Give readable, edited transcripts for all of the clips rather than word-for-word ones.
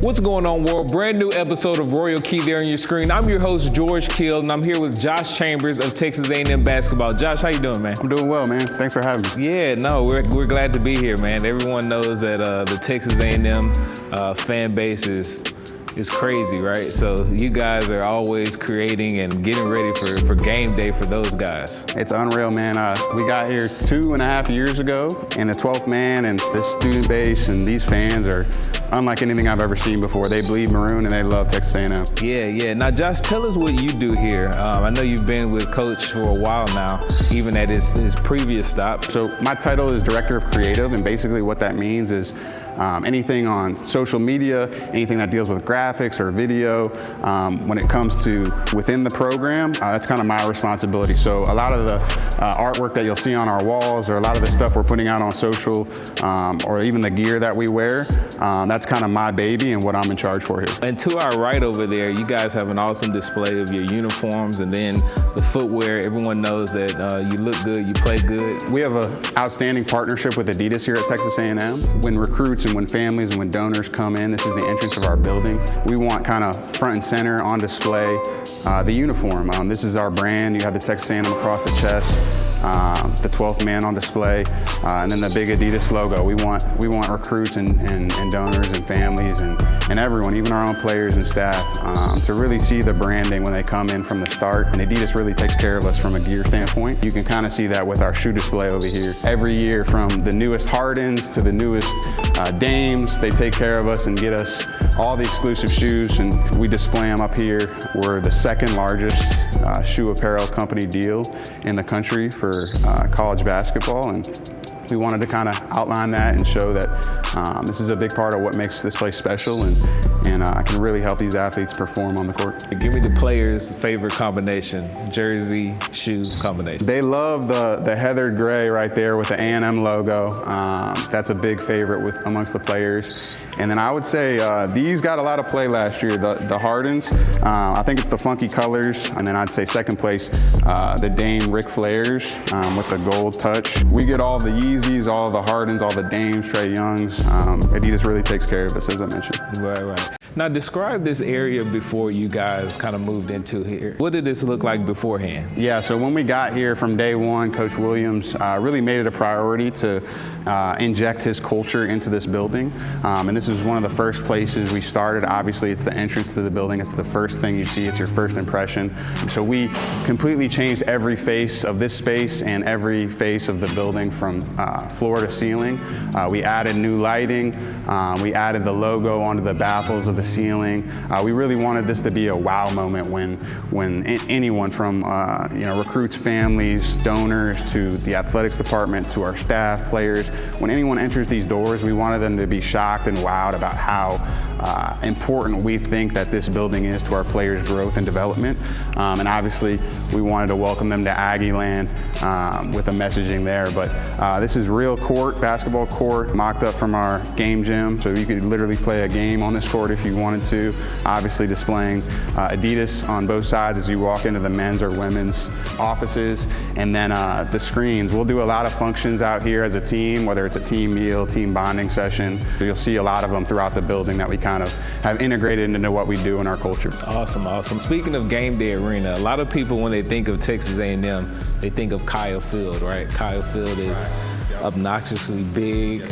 What's going on, world? Brand new episode of Royal Key there on your screen. I'm your host, George Kill, and I'm here with Josh Chambers of Texas A&M Basketball. Josh, how you doing, man? I'm doing well, man. Thanks for having me. Yeah, no, we're glad to be here, man. Everyone knows that the Texas A&M fan base is crazy, right? So you guys are always creating and getting ready for game day for those guys. It's unreal, man. We got here 2.5 years ago, and the 12th man and the student base and these fans are unlike anything I've ever seen before. They bleed maroon and they love Texas A&M. Yeah. Now, Josh, tell us what you do here. I know you've been with Coach for a while now, even at his previous stop. So my title is Director of Creative, and basically what that means is anything on social media, anything that deals with graphics or video, when it comes to within the program, that's kind of my responsibility. So a lot of the artwork that you'll see on our walls, or a lot of the stuff we're putting out on social, or even the gear that we wear, that's kind of my baby and what I'm in charge for here. And to our right over there, you guys have an awesome display of your uniforms and then the footwear. Everyone knows that you look good, you play good. We have an outstanding partnership with Adidas here at Texas A&M. When recruits and when families and when donors come in, this is the entrance of our building. We want kind of front and center on display the uniform. This is our brand. You have the Texas A&M across the chest. The 12th man on display, and then the big Adidas logo. We want recruits and donors and families and everyone, even our own players and staff, to really see the branding when they come in from the start. And Adidas really takes care of us from a gear standpoint. You can kind of see that with our shoe display over here. Every year, from the newest Hardens to the newest Dames, they take care of us and get us all the exclusive shoes, and we display them up here. We're the second largest shoe apparel company deal in the country for college basketball, and we wanted to kind of outline that and show that this is a big part of what makes this place special, and I can really help these athletes perform on the court. Give me the players' favorite combination, jersey, shoe combination. They love the heathered gray right there with the A&M logo. That's a big favorite amongst the players. And then I would say these got a lot of play last year. The Hardens, I think it's the funky colors. And then I'd say second place, the Dame Ric Flairs with the gold touch. We get all the Yeezys, all the Hardens, all the Dames, Trae Youngs. Adidas really takes care of us, as I mentioned. Right. Now describe this area before you guys kind of moved into here. What did this look like beforehand? Yeah, so when we got here from day one, Coach Williams really made it a priority to inject his culture into this building. And this is one of the first places we started. Obviously, it's the entrance to the building. It's the first thing you see. It's your first impression. So we completely changed every face of this space and every face of the building from floor to ceiling. We added new lighting. We added the logo onto the baffles of the ceiling. We really wanted this to be a wow moment when anyone from recruits, families, donors, to the athletics department, to our staff, players, when anyone enters these doors, we wanted them to be shocked and wowed about how important we think that this building is to our players' growth and development. And obviously, we wanted to welcome them to Aggie Land with the messaging there. But this is real court, basketball court, mocked up from our game gym. So you could literally play a game on this court if you wanted to. Obviously displaying Adidas on both sides as you walk into the men's or women's offices. And then the screens. We'll do a lot of functions out here as a team, whether it's a team meal, team bonding session. So you'll see a lot of them throughout the building that we kind of have integrated into what we do in our culture. Awesome. Speaking of game day arena, a lot of people, when they think of Texas A&M, they think of Kyle Field, right? Kyle Field is obnoxiously big,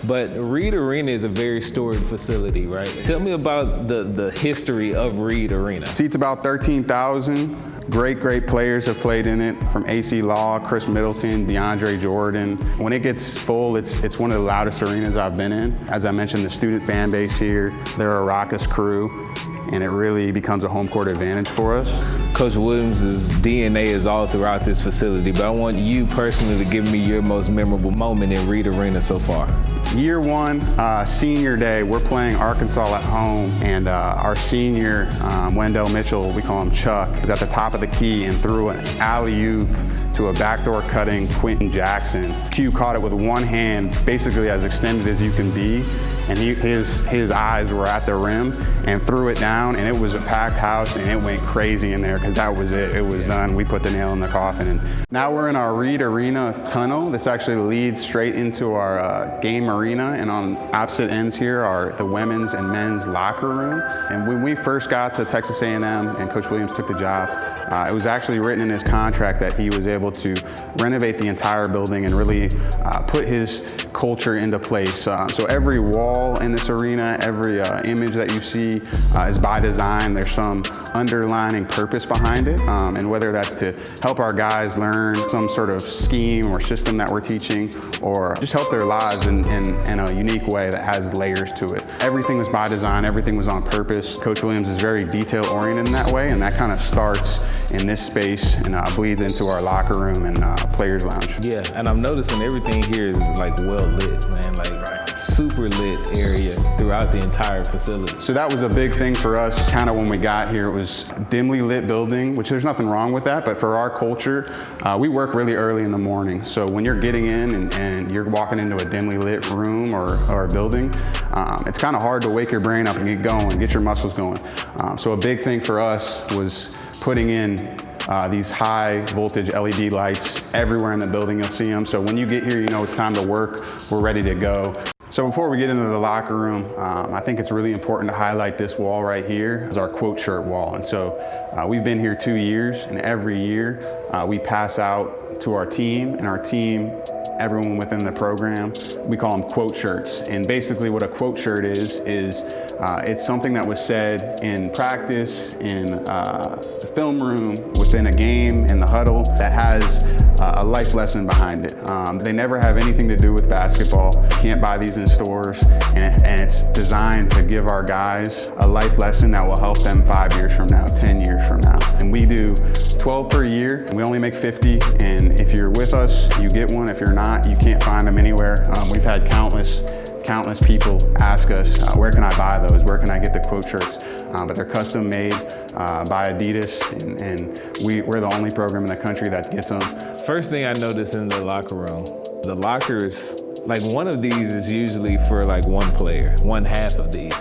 but Reed Arena is a very storied facility, right? Tell me about the history of Reed Arena. Seats about 13,000. Great players have played in it, from AC Law, Chris Middleton, DeAndre Jordan. When it gets full, it's one of the loudest arenas I've been in. As I mentioned, the student fan base here, they're a raucous crew, and it really becomes a home court advantage for us. Coach Williams' DNA is all throughout this facility, but I want you personally to give me your most memorable moment in Reed Arena so far. Year one, senior day, we're playing Arkansas at home, and our senior, Wendell Mitchell, we call him Chuck, is at the top of the key and threw an alley-oop to a backdoor cutting Quentin Jackson. Q caught it with one hand, basically as extended as you can be, and his eyes were at the rim and threw it down, and it was a packed house, and it went crazy in there because that was it. It was done. We put the nail in the coffin. And now we're in our Reed Arena tunnel. This actually leads straight into our game arena, and on opposite ends here are the women's and men's locker room. And when we first got to Texas A&M and Coach Williams took the job, it was actually written in his contract that he was able to renovate the entire building and really put his culture into place. So every wall in this arena, every image that you see is by design. There's some underlining purpose behind it, and whether that's to help our guys learn some sort of scheme or system that we're teaching, or just help their lives in a unique way that has layers to it. Everything was by design, everything was on purpose. Coach Williams is very detail oriented in that way, and that kind of starts in this space and bleeds into our locker room and players lounge. Yeah, and I'm noticing everything here is like well lit, man, like super lit area throughout the entire facility. So that was a big thing for us kind of when we got here. It was a dimly lit building, which there's nothing wrong with that, but for our culture, we work really early in the morning. So when you're getting in and you're walking into a dimly lit room or a building, it's kind of hard to wake your brain up and get going, get your muscles going. So a big thing for us was putting in these high voltage LED lights everywhere in the building. You'll see them. So when you get here, you know it's time to work. We're ready to go. So before we get into the locker room, I think it's really important to highlight this wall right here as our quote shirt wall. And so we've been here 2 years, and every year we pass out to our team, and our team, everyone within the program, we call them quote shirts. And basically what a quote shirt is it's something that was said in practice, in the film room, within a game, in the huddle, that has a life lesson behind it. They never have anything to do with basketball. You can't buy these in stores, and it's designed to give our guys a life lesson that will help them 5 years from now, 10 years from now. And we do 12 per year, and we only make 50, and if you're with us, you get one. If you're not, you can't find them anywhere. We've had countless people ask us, where can I buy those? Where can I get the quote shirts? But they're custom made by Adidas, and we're the only program in the country that gets them. First thing I noticed in the locker room, the lockers, like one of these is usually for like one player, one half of these.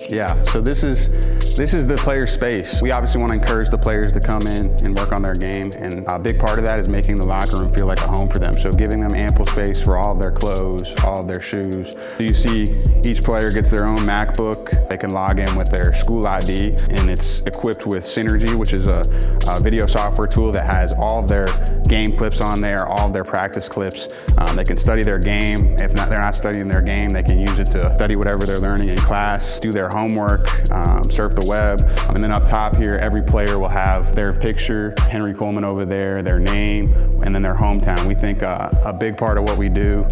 Yeah, so this is the player space. We obviously want to encourage the players to come in and work on their game, and a big part of that is making the locker room feel like a home for them. So giving them ample space for all of their clothes, all of their shoes. So you see each player gets their own MacBook. They can log in with their school ID, and it's equipped with Synergy, which is a video software tool that has all of their game clips on there, all of their practice clips. They can study their game. If they're not studying their game, they can use it to study whatever they're learning in class, do their homework, surf the web. And then up top here, every player will have their picture, Henry Coleman over there, their name, and then their hometown. We think a big part of what we do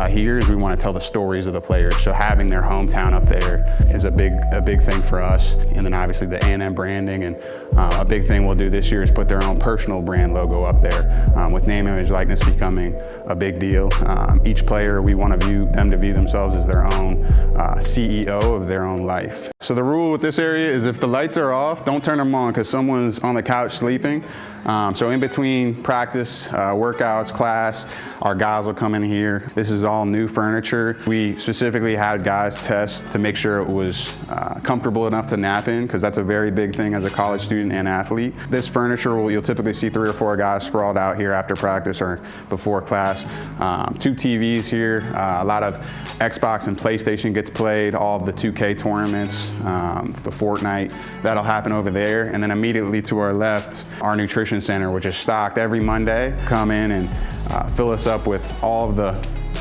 here is we want to tell the stories of the players. So having their hometown up there is a big thing for us. And then obviously the A&M branding, and a big thing we'll do this year is put their own personal brand logo up there, with name, image, likeness becoming a big deal. Each player, we want them to view themselves as their own CEO of their own life. So the rule with this area is if the lights are off, don't turn them on because someone's on the couch sleeping. So in between practice, workouts, class, our guys will come in here. This is all new furniture. We specifically had guys test to make sure it was comfortable enough to nap in, because that's a very big thing as a college student and athlete. This furniture, you'll typically see 3 or 4 guys sprawled out here after practice or before class. 2 TVs here, a lot of Xbox and PlayStation gets played, all of the 2K tournaments, the Fortnite, that'll happen over there. And then immediately to our left, our nutrition center, which is stocked every Monday. Come in and fill us up with all of the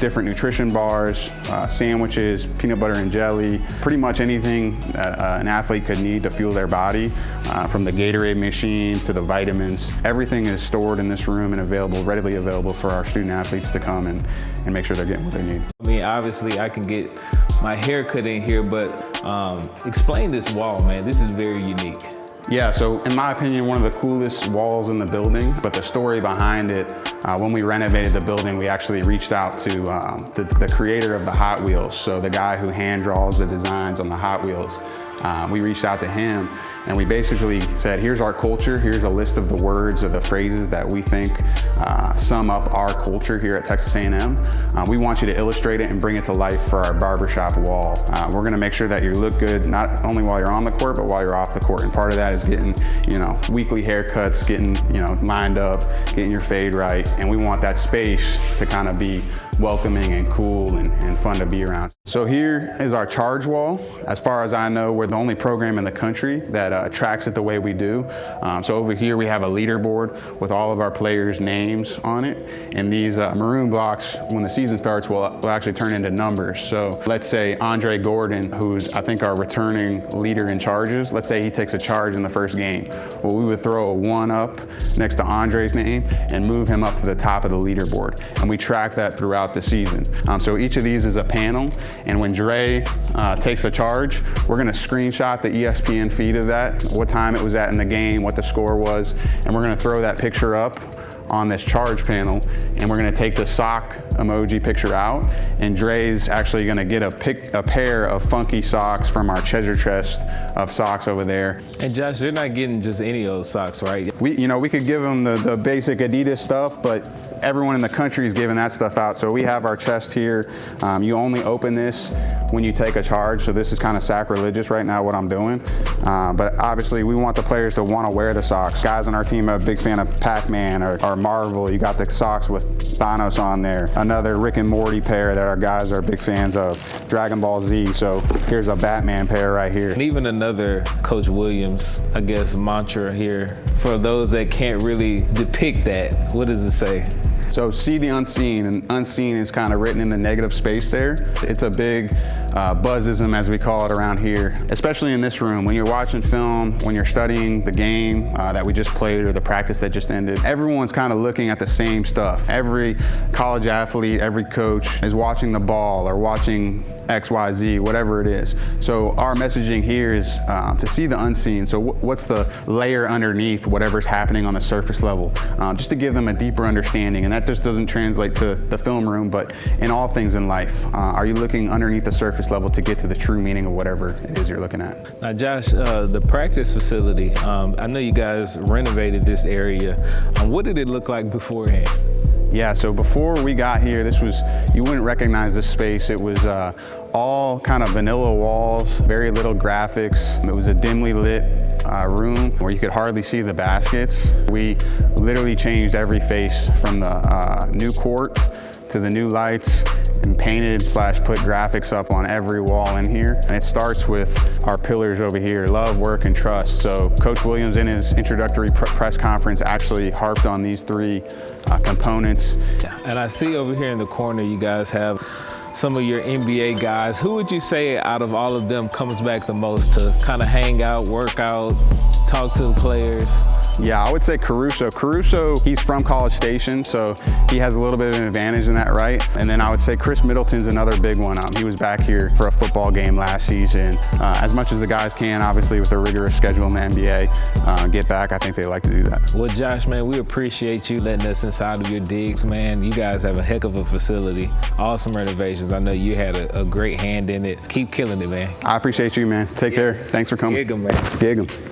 different nutrition bars, sandwiches, peanut butter and jelly, pretty much anything an athlete could need to fuel their body, from the Gatorade machine to the vitamins. Everything is stored in this room and readily available for our student athletes to come and make sure they're getting what they need. I mean, obviously I can get my hair cut in here, but explain this wall, man. This is very unique. Yeah, so in my opinion, one of the coolest walls in the building, but the story behind it, when we renovated the building, we actually reached out to the creator of the Hot Wheels, so the guy who hand draws the designs on the Hot Wheels. we reached out to him and we basically said, here's our culture, here's a list of the words or the phrases that we think sum up our culture here at Texas A&M. We want you to illustrate it and bring it to life for our barbershop wall. We're gonna make sure that you look good, not only while you're on the court, but while you're off the court. And part of that is getting, weekly haircuts, getting, lined up, getting your fade right. And we want that space to kind of be welcoming and cool and fun to be around. So here is our charge wall. As far as I know, we're the only program in the country that tracks it the way we do. So over here we have a leaderboard with all of our players' names on it. And these maroon blocks, when the season starts, will actually turn into numbers. So let's say Andre Gordon, who's I think our returning leader in charges, let's say he takes a charge in the first game. Well, we would throw a 1 up next to Andre's name and move him up to the top of the leaderboard. And we track that throughout the season. So each of these is a panel. And when Dre takes a charge, we're gonna screenshot the ESPN feed of that, what time it was at in the game, what the score was, and we're gonna throw that picture up on this charge panel, and we're gonna take the sock emoji picture out, and Dre's actually gonna get a pair of funky socks from our treasure chest of socks over there. And Josh, you're not getting just any of those socks, right? We could give them the basic Adidas stuff, but everyone in the country is giving that stuff out. So we have our chest here. You only open this when you take a charge, so this is kind of sacrilegious right now what I'm doing. But obviously we want the players to want to wear the socks. Guys on our team are a big fan of Pac-Man or Marvel. You got the socks with Thanos on there. Another Rick and Morty pair that our guys are big fans of, Dragon Ball Z. So here's a Batman pair right here. And even another Coach Williams, I guess, mantra here. For those that can't really depict that, what does it say? So see the unseen, and unseen is kind of written in the negative space there. It's a big buzzism, as we call it around here, especially in this room. When you're watching film, when you're studying the game that we just played or the practice that just ended, everyone's kind of looking at the same stuff. Every college athlete, every coach is watching the ball or watching XYZ, whatever it is. So our messaging here is to see the unseen. So what's the layer underneath whatever's happening on the surface level, just to give them a deeper understanding. And that just doesn't translate to the film room, but in all things in life. Are you looking underneath the surface level to get to the true meaning of whatever it is you're looking at? Now, Josh, the practice facility, I know you guys renovated this area. What did it look like beforehand? Yeah, so before we got here, you wouldn't recognize this space. It was all kind of vanilla walls, very little graphics. It was a dimly lit room where you could hardly see the baskets. We literally changed every face from the new court to the new lights and painted / put graphics up on every wall in here. And it starts with our pillars over here, love, work, and trust. So Coach Williams in his introductory press conference actually harped on these 3 components. And I see over here in the corner you guys have some of your NBA guys. Who would you say out of all of them comes back the most to kind of hang out, work out, talk to the players? Yeah, I would say Caruso. Caruso, he's from College Station, so he has a little bit of an advantage in that, right? And then I would say Chris Middleton's another big one. He was back here for a football game last season. As much as the guys can, obviously, with the rigorous schedule in the NBA, get back, I think they like to do that. Well, Josh, man, we appreciate you letting us inside of your digs, man. You guys have a heck of a facility. Awesome renovations. I know you had a great hand in it. Keep killing it, man. I appreciate you, man. Take care. Thanks for coming. Gig 'em, man. Gig 'em.